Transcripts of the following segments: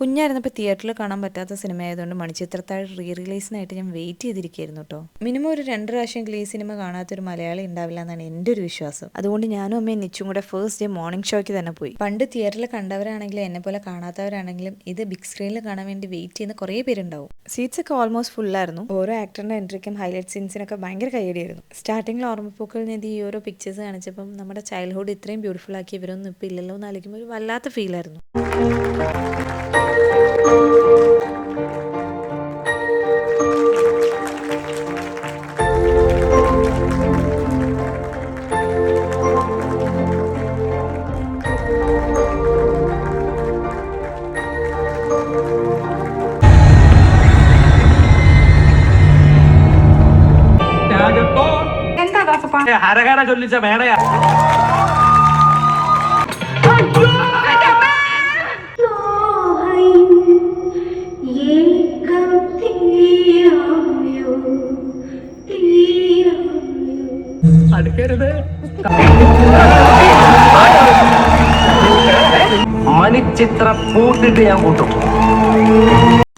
കുഞ്ഞായിരുന്നപ്പോൾ തിയേറ്ററിൽ കാണാൻ പറ്റാത്ത സിനിമ ആയതുകൊണ്ട് മണിച്ചിത്രത്താഴ് റിലീസിനായിട്ട് ഞാൻ വെയിറ്റ് ചെയ്തിരിക്കുകയായിരുന്നു കേട്ടോ. മിനിമം ഒരു 2 പ്രാവശ്യമെങ്കിലും ഈ സിനിമ കാണാത്തൊരു മലയാളി ഉണ്ടാവില്ല എന്നാണ് എൻ്റെ ഒരു വിശ്വാസം. അതുകൊണ്ട് ഞാനും അമ്മയും നിച്ചും കൂടെ ഫസ്റ്റ് ഡേ മോർണിംഗ് ഷോയ്ക്ക് തന്നെ പോയി. പണ്ട് തിയേറ്ററിൽ കണ്ടവരാണെങ്കിലും എന്നെ പോലെ കാണാത്തവരാണെങ്കിലും ഇത് ബിഗ് സ്ക്രീനിൽ കാണാൻ വേണ്ടി വെയിറ്റ് ചെയ്യുന്ന കുറേ പേരുണ്ടാവും. സീറ്റ്സ് ഒക്കെ ഓൾമോസ്റ്റ് ഫുള്ളായിരുന്നു. ഓരോ ആക്ടറിന്റെ എൻട്രിക്കും ഹൈലൈറ്റ് സീൻസിനൊക്കെ ഭയങ്കര കയ്യടിയായിരുന്നു. സ്റ്റാർട്ടിങ്ങിൽ ഓർമ്മപ്പൂക്കളിൽ നിന്ന് ഈ ഓരോ പിക്ചേഴ്സ് കാണിച്ചപ്പം നമ്മുടെ ചൈൽഡ്ഹുഡ് ഇത്രയും ബ്യൂട്ടിഫുൾ ആക്കി ഇവരൊന്നും ഇപ്പോൾ ഇല്ലല്ലോ എന്ന് ആലോചിക്കുമ്പോൾ ഒരു വല്ലാത്ത ഫീലായിരുന്നു. ഹരഹര ചൊല്ലിച്ച മേടയാ. അടുക്കരുത്. മണിച്ചിത്രം പൂട്ടിട്ട് ഞാൻ കൂട്ടും.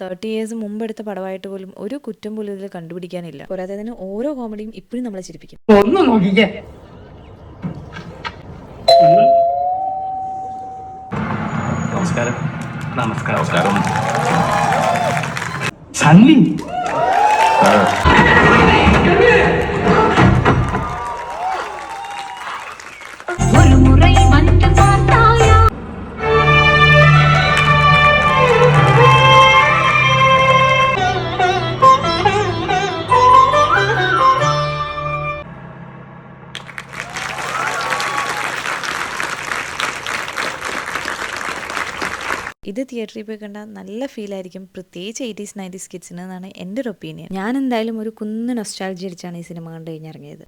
30 years മുമ്പ് എടുത്ത പടമായിട്ട് പോലും ഒരു കുറ്റം പോലും ഇതിൽ കണ്ടുപിടിക്കാനില്ല. പോരാതെ തന്നെ ഓരോ കോമഡിയും ഇപ്പോഴും നമ്മളെ ചിരിപ്പിക്കും. ഒന്ന് നോക്കിക്കേ. നമസ്കാരം. നമസ്കാരം. സണ്ണി ഇത് തിയേറ്ററിൽ പോയി കണ്ടാൽ നല്ല ഫീലായിരിക്കും, പ്രത്യേകിച്ച് 80s 90s കിഡ്സിന് എന്നാണ് എൻ്റെ ഒരു ഒപ്പീനിയൻ. ഞാൻ എന്തായാലും ഒരു കുന്ന് നൊസ്റ്റാൾജി അടിച്ചാണ് ഈ സിനിമ കണ്ടു കഴിഞ്ഞിറങ്ങിയത്.